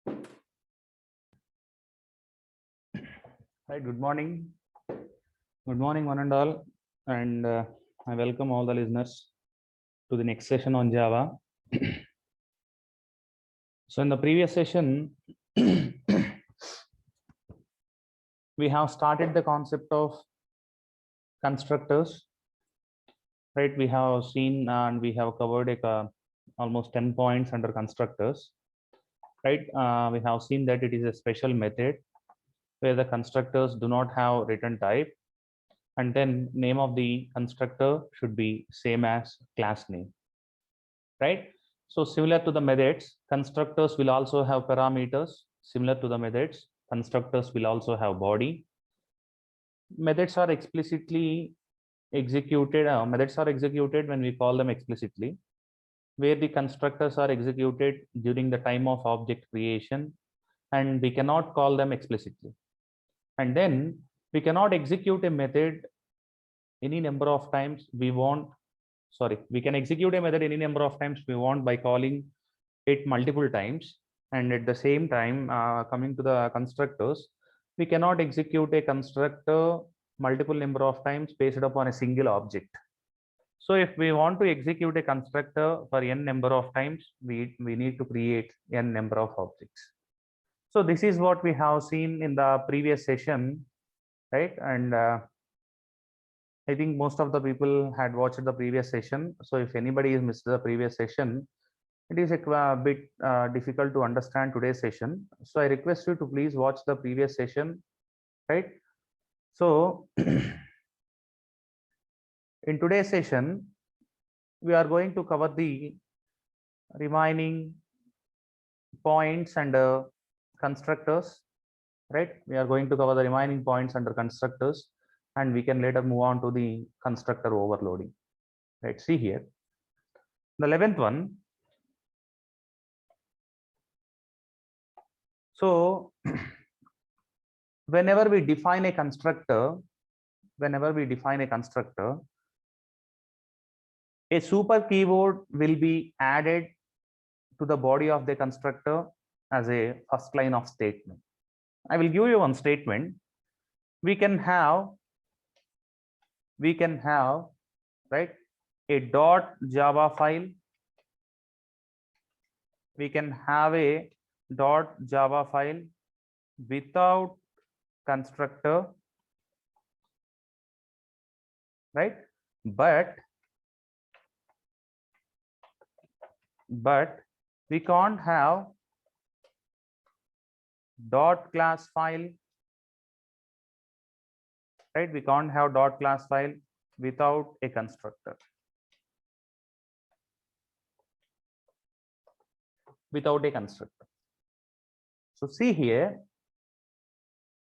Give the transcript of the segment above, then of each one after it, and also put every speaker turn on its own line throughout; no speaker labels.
Hi, good morning. Good morning, one and all. And I welcome all the listeners to the next session on Java. So, in the previous session, we have started the concept of constructors, right? We have seen and we have covered almost 10 points under constructors, right? We have seen that it is a special method where the constructors do not have return type, and then name of the constructor should be same as class name, right? So similar to the methods, constructors will also have parameters. Similar to the methods, constructors will also have body. Methods are explicitly executed. Methods are executed when we call them explicitly, where the constructors are executed during the time of object creation, and we cannot call them explicitly. And then we cannot execute a method any number of times we want. Sorry, we can execute a method any number of times we want by calling it multiple times, and at the same time coming to the constructors, we cannot execute a constructor multiple number of times based upon a single object. So if we want to execute a constructor for n number of times, we need to create n number of objects. So this is what we have seen in the previous session, right? And I think most of the people had watched the previous session. So if anybody has missed the previous session, it is a bit difficult to understand today's session. So I request you to please watch the previous session, right? So in today's session, we are going to cover the remaining points under constructors, right? We are going to cover the remaining points under constructors, and we can later move on to the constructor overloading, right? See here, the 11th one. So whenever we define a constructor, a super keyword will be added to the body of the constructor as a first line of statement. I will give you one statement. We can have right a .java file. We can have a .java file without constructor, right? But we can't have .class file, right? We can't have .class file without a constructor. So see here,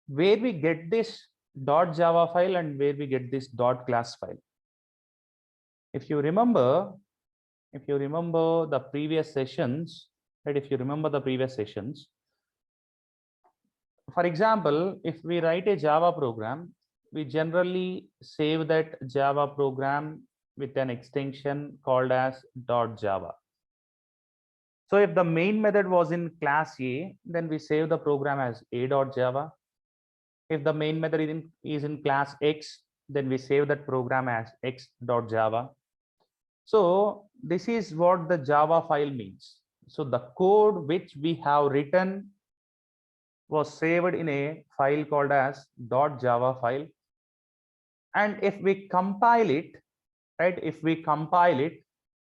where we get this .java file and where we get this .class file. If you remember the previous sessions, right? If you remember the previous sessions, for example, if we write a Java program, we generally save that Java program with an extension called as .java. So if the main method was in class A, then we save the program as a.java. If the main method is in class X, then we save that program as x.java. So this is what the Java file means. So the code which we have written was saved in a file called as .java file. And if we compile it, right,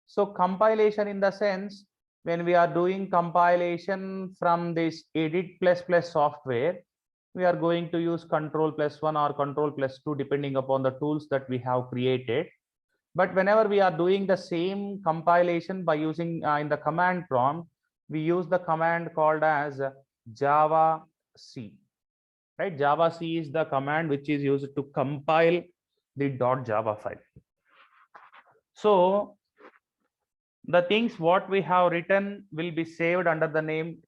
so compilation in the sense, when we are doing compilation from this edit++ software, we are going to use Ctrl+1 or Ctrl+2 depending upon the tools that we have created. But whenever we are doing the same compilation by using in the command prompt, we use the command called as javac, right? Javac is the command which is used to compile the .java file. So the things what we have written will be saved under the name,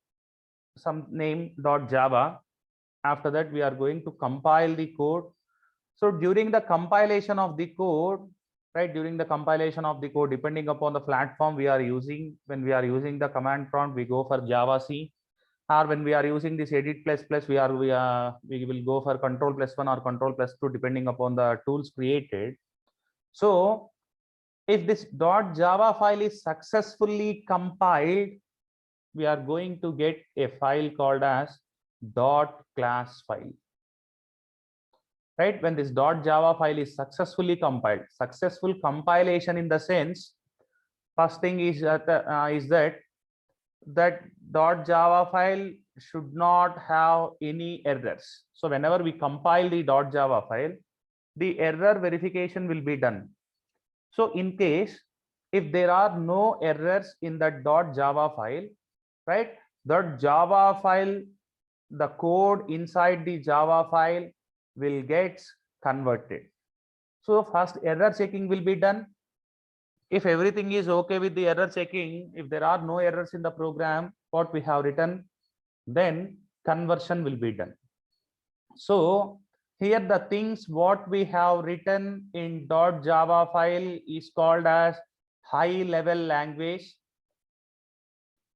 some name .java. After that, we are going to compile the code. So during the compilation of the code, right, depending upon the platform we are using, when we are using the command prompt, we go for javac. or when we are using this edit plus plus, we will go for control +1 or control +2 depending upon the tools created. So if this .java file is successfully compiled, we are going to get a file called as .class file. Right? When this .java file is successfully compiled, successful compilation in the sense, first thing is that .java file should not have any errors. So whenever we compile the .java file, the error verification will be done. So in case if there are no errors in that .java file, right, that Java file, the code inside the Java file will get converted. So first error checking will be done. If everything is okay with the error checking, if there are no errors in the program what we have written, then conversion will be done. So here the things what we have written in .java file is called as high level language.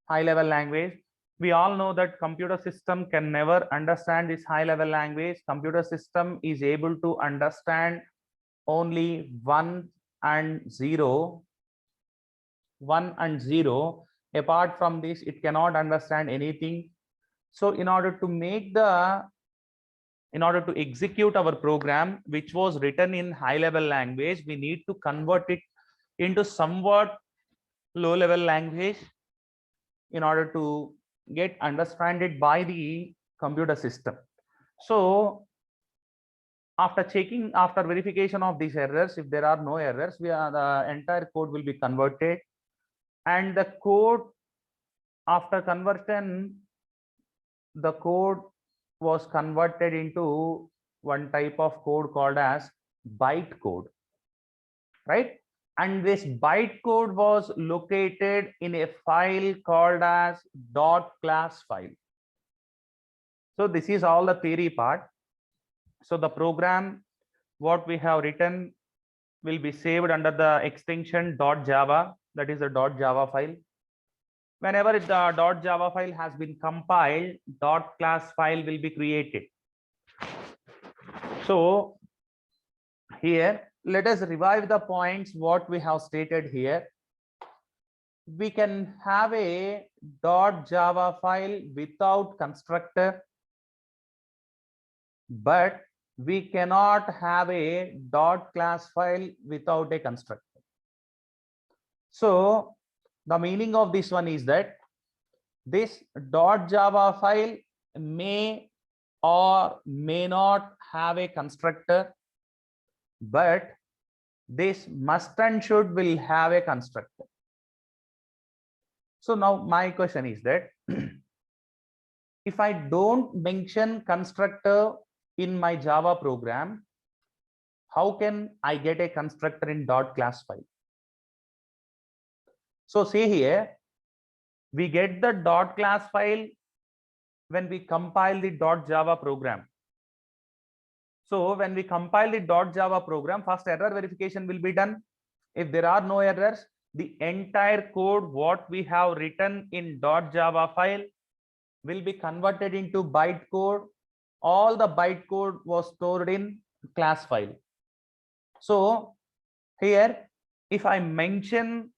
High level language. We all know that computer system can never understand this high level language. Computer system is able to understand only 1 and 0. 1 and 0. Apart from this, it cannot understand anything. So in order to execute our program, which was written in high level language, we need to convert it into somewhat low level language in order to get understood by the computer system. So after verification of these errors, if there are no errors, the entire code will be converted, and the code, after conversion, the code was converted into one type of code called as byte code, right? And this byte code was located in a file called as .class file. So this is all the theory part. So the program what we have written will be saved under the extension .java, that is the .java file. Whenever the .java file has been compiled, .class file will be created. So here, let us revive the points what we have stated here. We can have a .java file without constructor, but we cannot have a .class file without a constructor. So the meaning of this one is that this .java file may or may not have a constructor, but this must and should will have a constructor. So now my question is that if I don't mention constructor in my Java program, how can I get a constructor in .class file? So see here, we get the .class file when we compile the .java program. So when we compile the .java program, first error verification will be done. If there are no errors, the entire code what we have written in .java file will be converted into byte code. All the byte code was stored in class file. So here, if I mention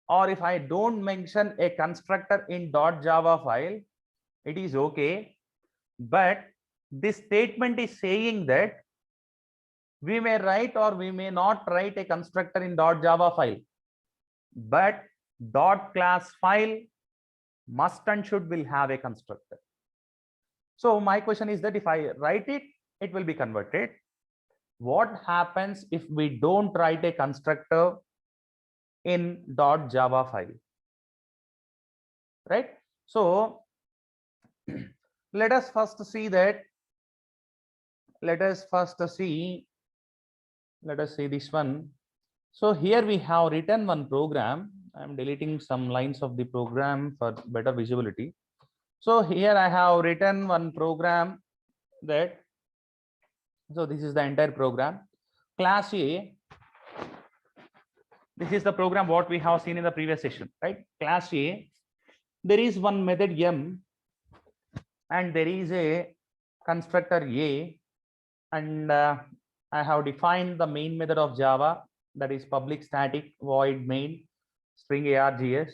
or if I don't mention a constructor in .java file, it is okay. But this statement is saying that we may write or we may not write a constructor in .java file, but .class file must and should will have a constructor. So my question is that if I write it, it will be converted. What happens if we don't write a constructor in .java file, right? So let us first see that. Let us see this one. So here we have written one program. I'm deleting some lines of the program for better visibility. So here I have written one program that, so this is the entire program. Class A, this is the program what we have seen in the previous session, right? Class A, there is one method M. and there is a constructor A, and I have defined the main method of Java, that is public static void main string args,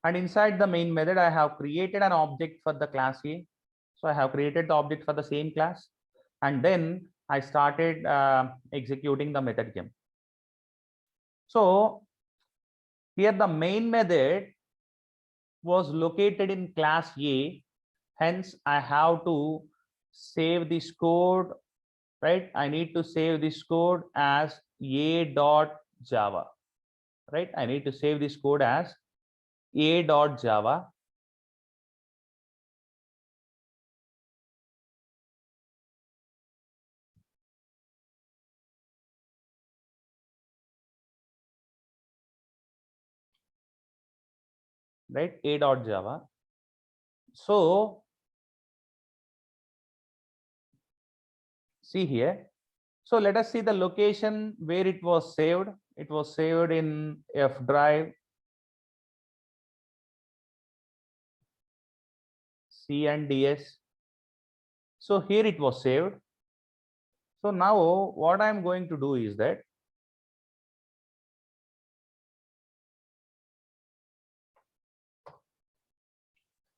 and inside the main method I have created an object for the class A. So I have created the object for the same class, and then I started executing the method gem. So here the main method was located in class A, hence I have to save this code, right? I need to save this code as a.java, right? I need to save this code as a.java. Right, a.java. So see here. So let us see the location where it was saved. It was saved in F drive, C and DS. So here it was saved. So now what I'm going to do is that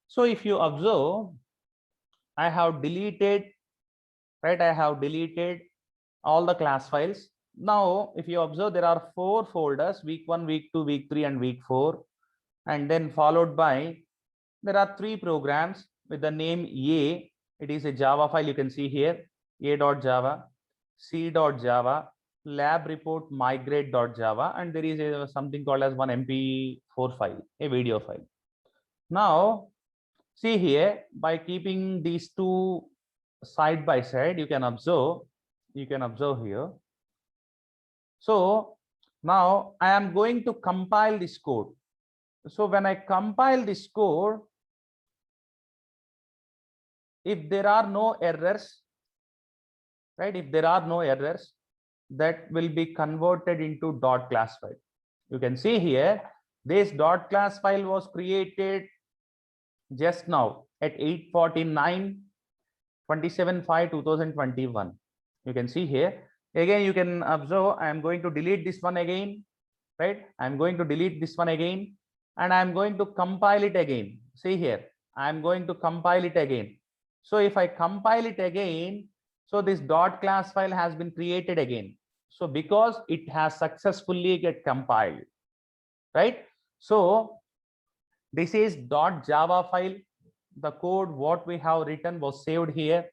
so if you observe, I have deleted, right? I have deleted all the class files. Now, if you observe, there are 4 folders: week 1, week 2, week 3, and week 4. And then followed by, there are 3 programs with the name A. It is a Java file. You can see here, a.java, c.java, lab report migrate.java, and there is a, something called as one MP4 file, a video file. Now, see here, by keeping these 2 side by side, you can observe here. So now I am going to compile this code. So when I compile this code, if there are no errors, right? If there are no errors, that will be converted into dot class file. You can see here, this dot class file was created just now at 8:49, 27/5/2021. You can see here. Again, you can observe, I am going to delete this one again, right? I'm going to delete this one again, and I'm going to compile it again. See here, I'm going to compile it again. So if I compile it again, so this dot class file has been created again. So because it has successfully get compiled, right? So this is .java file. The code what we have written was saved here.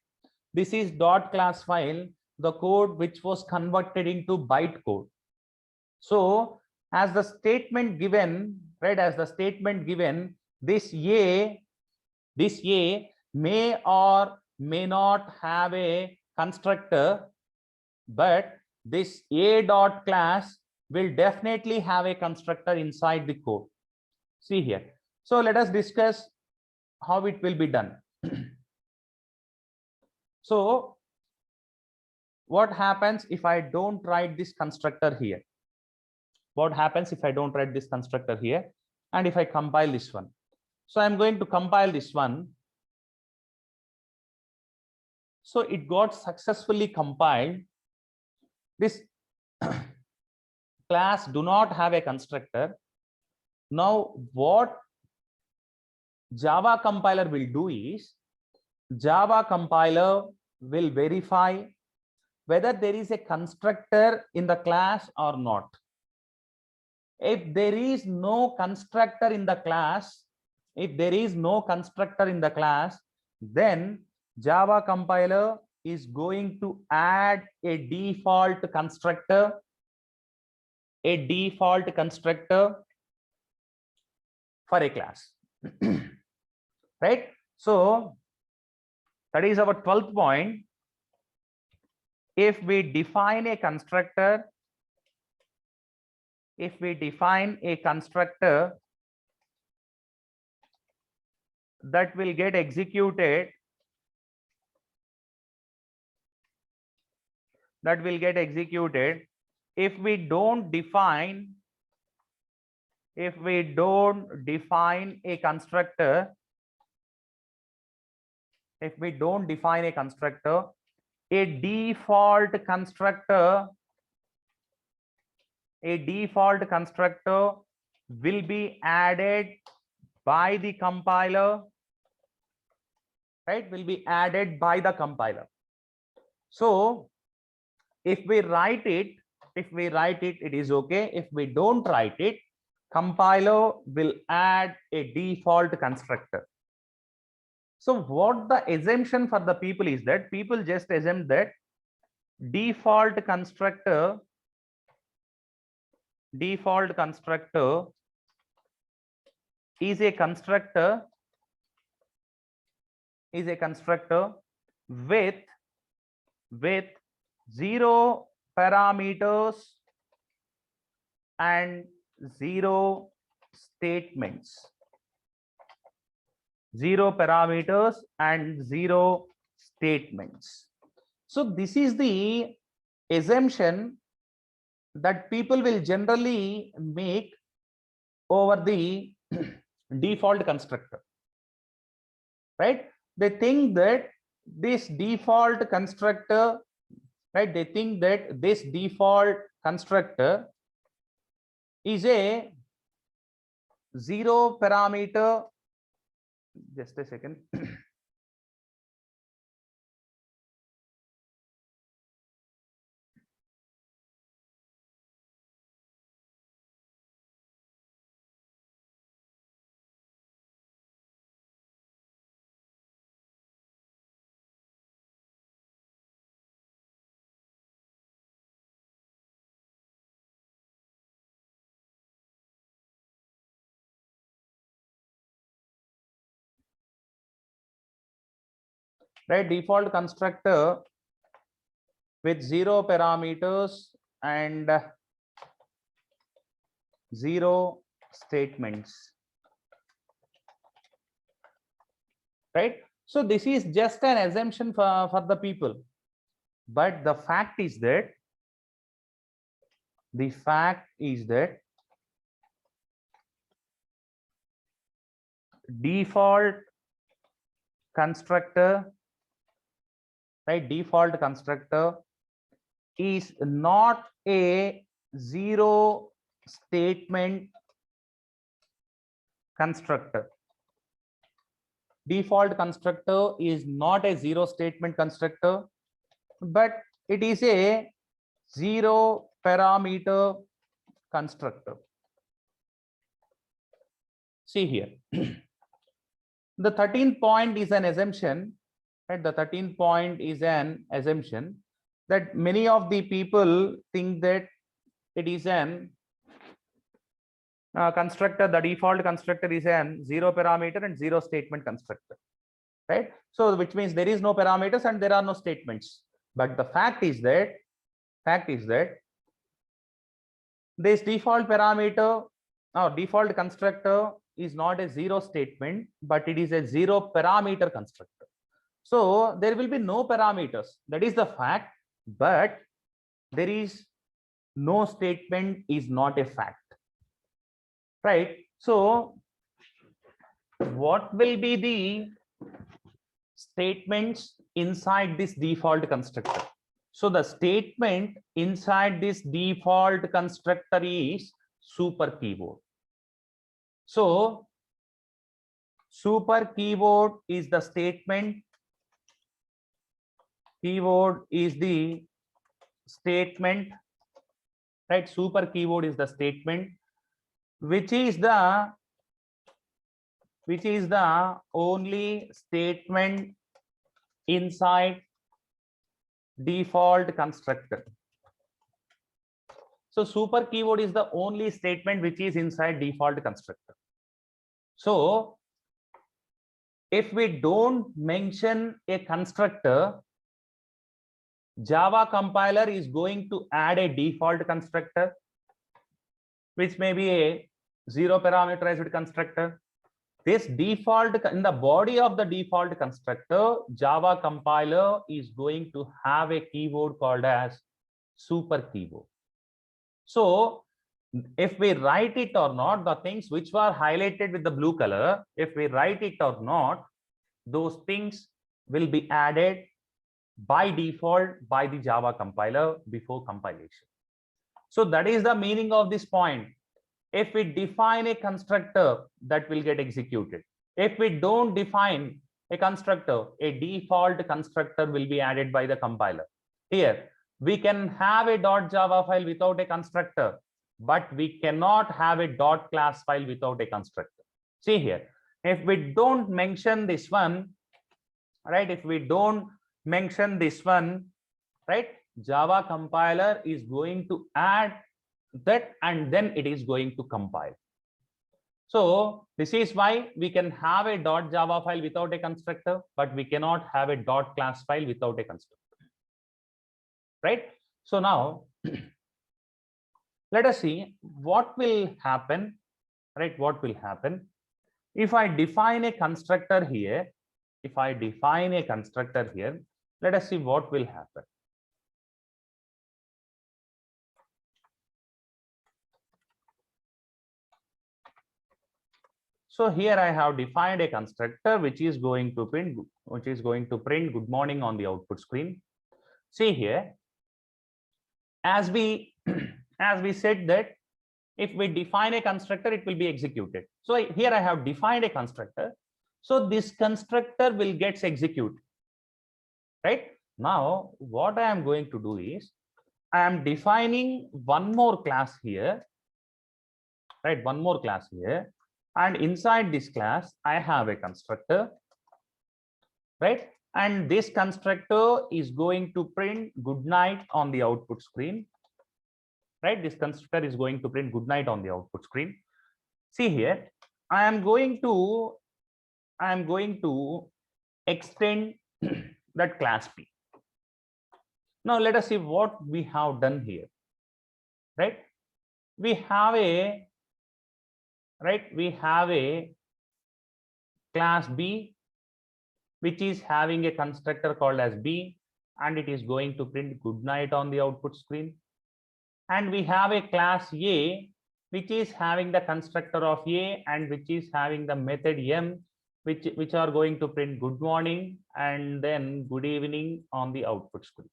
This is dot class file, the code which was converted into bytecode. So as the statement given, right, as the statement given, this A may or may not have a constructor, but this A dot class will definitely have a constructor inside the code. See here. So let us discuss how it will be done. So what happens if I don't write this constructor here? What happens if I don't write this constructor here, and if I compile this one? So I'm going to compile this one. So it got successfully compiled. This class do not have a constructor. Now what Java compiler will do is, Java compiler will verify whether there is a constructor in the class or not. If there is no constructor in the class, then Java compiler is going to add a default constructor, for a class. Right? So that is our 12th point. If we define a constructor, that will get executed, if we don't define a constructor, if we don't define a constructor, a default constructor will be added by the compiler, right? Will be added by the compiler. So if we write it, it is okay. If we don't write it, compiler will add a default constructor. So what the assumption for the people is that people just assume that default constructor is a constructor with 0 parameters and 0 statements. 0 parameters and 0 statements. So this is the assumption that people will generally make over the default constructor, right? They think that this default constructor, right? They think that this default constructor is a 0 parameter. Just a second. Right, default constructor with 0 parameters and 0 statements, right? So this is just an assumption for the people, but the fact is that default constructor, right, default constructor is not a 0 statement constructor. Default constructor is not a 0 statement constructor, but it is a 0 parameter constructor. See here. The 13th point is an assumption, right? The 13th point is an assumption that many of the people think that it is an constructor. The default constructor is an 0 parameter and 0 statement constructor, right? So which means there is no parameters and there are no statements. But the fact is that this default parameter or default constructor is not a 0 statement, but it is a 0 parameter constructor. So there will be no parameters. That is the fact, but there is no statement is not a fact, right? So what will be the statements inside this default constructor? So the statement inside this default constructor is super keyword. So super keyword is the statement. Keyword is the statement, right? Super keyword is the statement, which is the only statement inside default constructor. So super keyword is the only statement which is inside default constructor. So if we don't mention a constructor, Java compiler is going to add a default constructor, which may be a 0 parameterized constructor. This default, in the body of the default constructor, Java compiler is going to have a keyword called as super keyword. So if we write it or not, the things which were highlighted with the blue color, if we write it or not, those things will be added by default by the Java compiler before compilation. So that is the meaning of this point. If we define a constructor, that will get executed. If we don't define a constructor, a default constructor will be added by the compiler. Here, we can have a .java file without a constructor, but we cannot have a .class file without a constructor. See here, if we don't mention this one, right? If we don't mention this one, right? Java compiler is going to add that and then it is going to compile. So this is why we can have a .java file without a constructor, but we cannot have a .class file without a constructor. Right? So now let us see what will happen, right? What will happen if I define a constructor here? If I define a constructor here, let us see what will happen. So here I have defined a constructor which is going to print good morning on the output screen. See here, as we said that if we define a constructor, it will be executed. So here I have defined a constructor. So this constructor will get executed. Right? Now, what I am going to do is I am defining one more class here. Right? One more class here. And inside this class, I have a constructor. Right? And this constructor is going to print good night on the output screen. Right? This constructor is going to print good night on the output screen. See here, I am going to extend that class P. Now let us see what we have done here. Right? We have a class B which is having a constructor called as B, and it is going to print good night on the output screen. And we have a class A which is having the constructor of A and which is having the method M which are going to print good morning and then good evening on the output screen.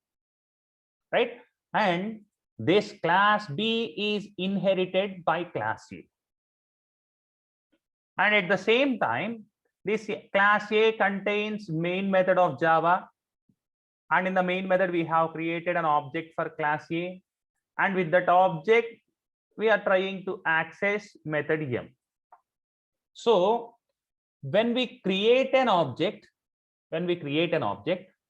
Right? And this class B is inherited by class A. And at the same time, this class A contains main method of Java. And in the main method, we have created an object for class A. And with that object, we are trying to access method M. So when we create an object,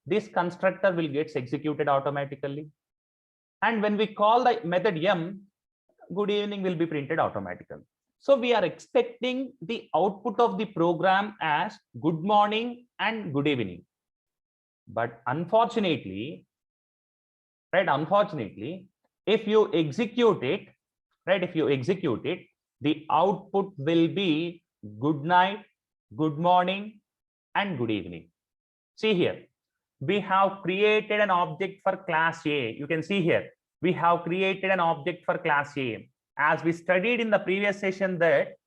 this constructor will get executed automatically. And when we call the method M, good evening will be printed automatically. So we are expecting the output of the program as good morning and good evening. But unfortunately, if you execute it, the output will be good night, good morning, and good evening. See here, we have created an object for class A. You can see here, we have created an object for class A. As we studied in the previous session that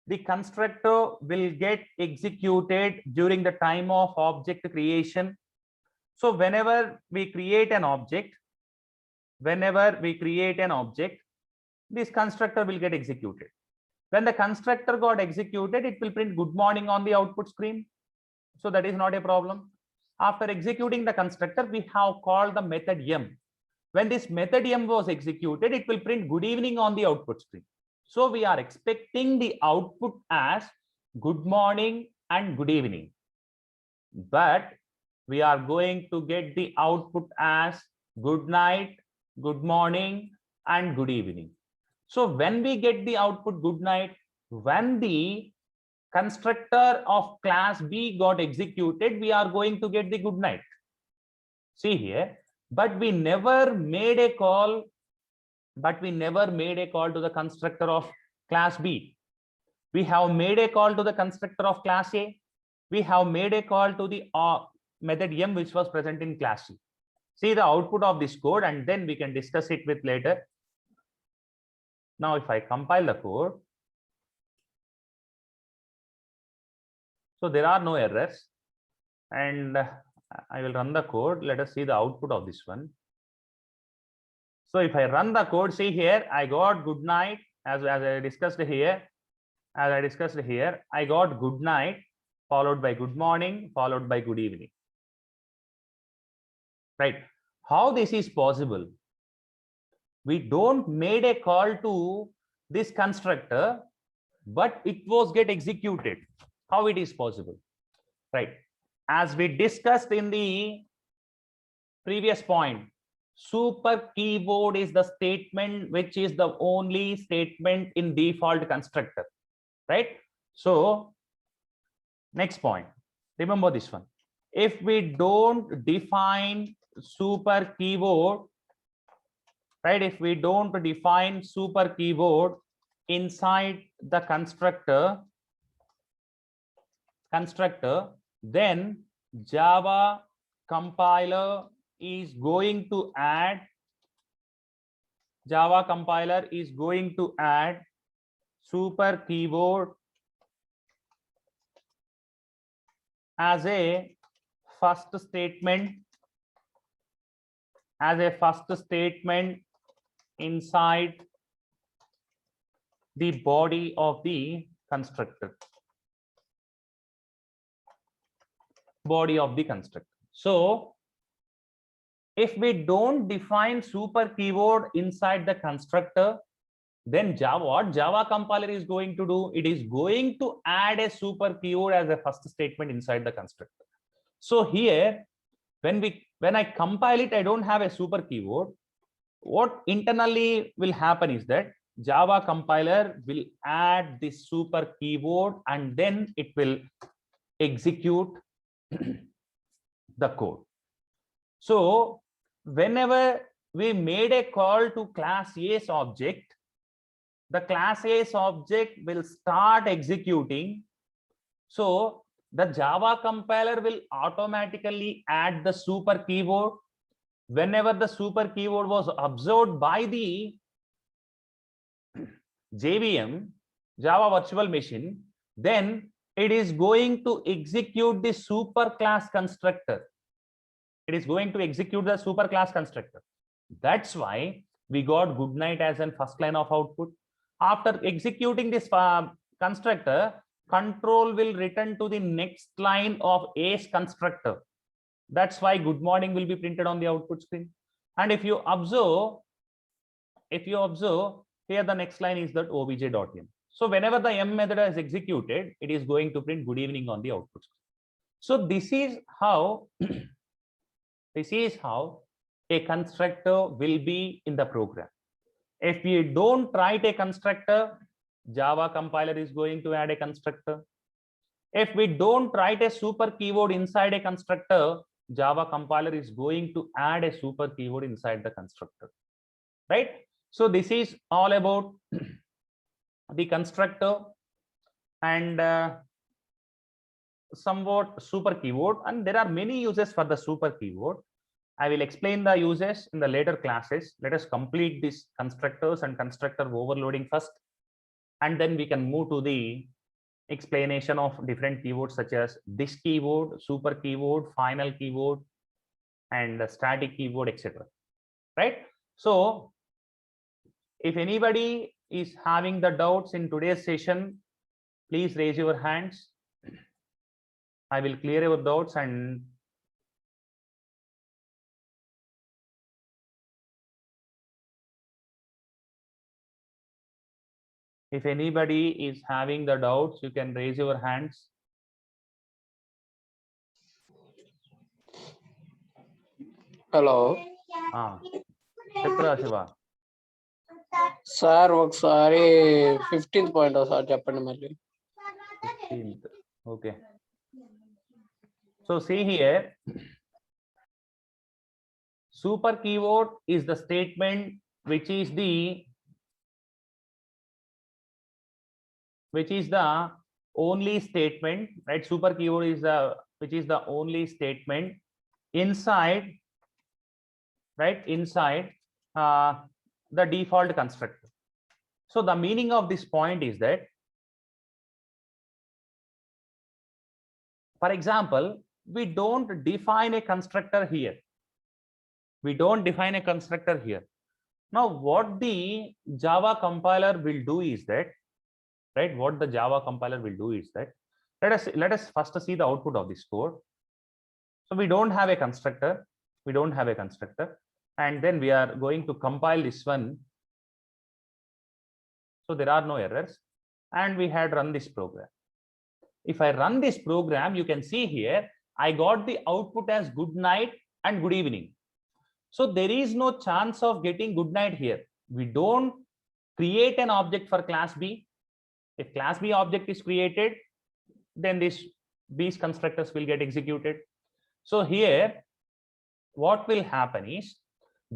the constructor will get executed during the time of object creation. So whenever we create an object, this constructor will get executed. When the constructor got executed, it will print good morning on the output screen. So that is not a problem. After executing the constructor, we have called the method M. When this method M was executed, it will print good evening on the output screen. So we are expecting the output as good morning and good evening. But we are going to get the output as good night, good morning, and good evening. So when we get the output good night, when the constructor of class B got executed, we are going to get the good night. See here, but we never made a call to the constructor of class B. We have made a call to the constructor of class A. We have made a call to the method M which was present in class C. See the output of this code and then we can discuss it with later. Now if I compile the code, so there are no errors. and I will run the code. Let us see the output of this one. So if I run the code, see here, I got good night as I discussed here. As I discussed here, I got good night followed by good morning followed by good evening. Right? How this is possible? We don't made a call to this constructor, but it was get executed. How it is possible? Right? As we discussed in the previous point, super keyword is the statement which is the only statement in default constructor, right? So next point, remember this one. If we don't define super keyword, right? If we don't define super keyword inside the constructor, then Java compiler is going to add super keyword as a first statement inside the body of the constructor. So if we don't define super keyword inside the constructor, then what Java compiler is going to do? It is going to add a super keyword as a first statement inside the constructor. So here, when I compile it, I don't have a super keyword. What internally will happen is that Java compiler will add this super keyword and then it will execute the code. So whenever we made a call to class A's object, the class A's object will start executing. So the Java compiler will automatically add the super keyword. Whenever the super keyword was observed by the JVM, Java Virtual Machine, then it is going to execute the super class constructor. It is going to execute the super class constructor. That's why we got good night as an first line of output. After executing this constructor, control will return to the next line of A's constructor. That's why good morning will be printed on the output screen. And if you observe here, the next line is that obj.m. So whenever the m method is executed, it is going to print good evening on the output screen. So this is how a constructor will be in the program. If we don't write a constructor, Java compiler is going to add a constructor. If we don't write a super keyword inside a constructor, Java compiler is going to add a super keyword inside the constructor, right? So this is all about the constructor and somewhat super keyword, and there are many uses for the super keyword. I will explain the uses in the later classes. Let us complete these constructors and constructor overloading first, and then we can move to the explanation of different keywords such as this keyword, super keyword, final keyword, and the static keyword, etc. Right? So if anybody is having the doubts in today's session, please raise your hands. I will clear your doubts. And if anybody is having the doubts, you can raise your hands.
Hello.
Shiva.
Sir, ఒకసారి 15th point ఒకసారి చెప్పండి మళ్ళీ.
15th. Okay. So see here, super keyword is the statement which is the only statement, right? Super keyword is the only statement inside, right, inside the default constructor. So the meaning of this point is that, for example, we don't define a constructor here. We don't define a constructor here. Now, what the Java compiler will do is that, right? What the Java compiler will do is that, let us first see the output of this code. So we don't have a constructor. We don't have a constructor, and then we are going to compile this one. So there are no errors, and we had run this program. If I run this program, you can see here, I got the output as good night and good evening. So there is no chance of getting good night here. We don't create an object for class B. If class B object is created, then these constructors will get executed. So here, what will happen is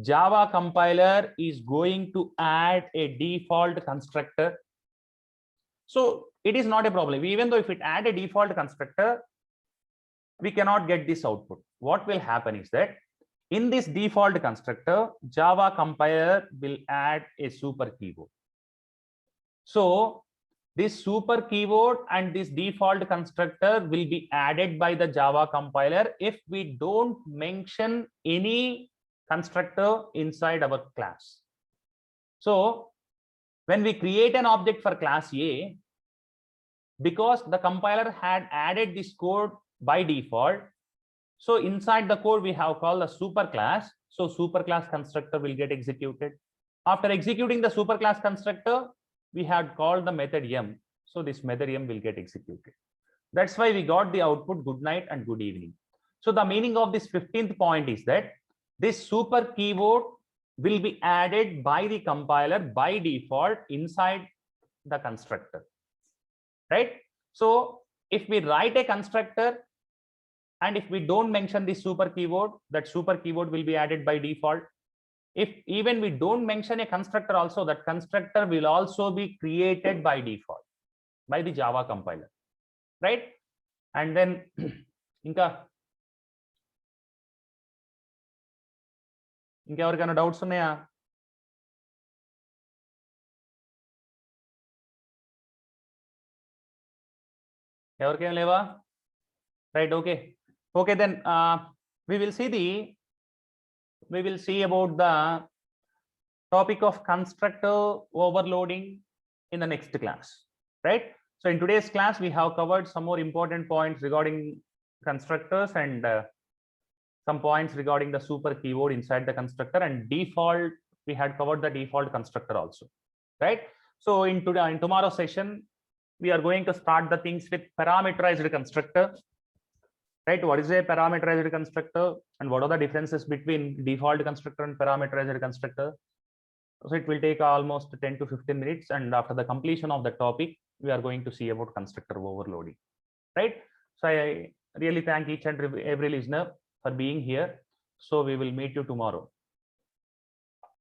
Java compiler is going to add a default constructor. So it is not a problem. Even though if it add a default constructor, we cannot get this output. What will happen is that in this default constructor, Java compiler will add a super keyword. So this super keyword and this default constructor will be added by the Java compiler if we don't mention any constructor inside our class. So when we create an object for class A, because the compiler had added this code by default, so inside the code we have called the super class. So super class constructor will get executed. After executing the super class constructor, we had called the method m. So this method m will get executed. That's why we got the output good night and good evening. So the meaning of this 15th point is that this super keyword will be added by the compiler by default inside the constructor, right? So if we write a constructor and if we don't mention this super keyword, that super keyword will be added by default. If even we don't mention a constructor also, that constructor will also be created by default by the Java compiler, right? And then ఇంకెవరికైనా doubts ఉన్నాయా? ఎవరికేం లేవా? Right, okay. Okay, then we will see about the topic of constructor overloading in the next class, right? So in today's class, we have covered some more important points regarding constructors and some points regarding the super keyword inside the constructor, and default, we had covered the default constructor also, right? So in tomorrow's session, we are going to start the things with parameterized constructor, right? What is a parameterized constructor and what are the differences between default constructor and parameterized constructor? So it will take almost 10 to 15 minutes, and after the completion of the topic, we are going to see about constructor overloading, right? So I really thank each and every listener for being here. So we will meet you tomorrow.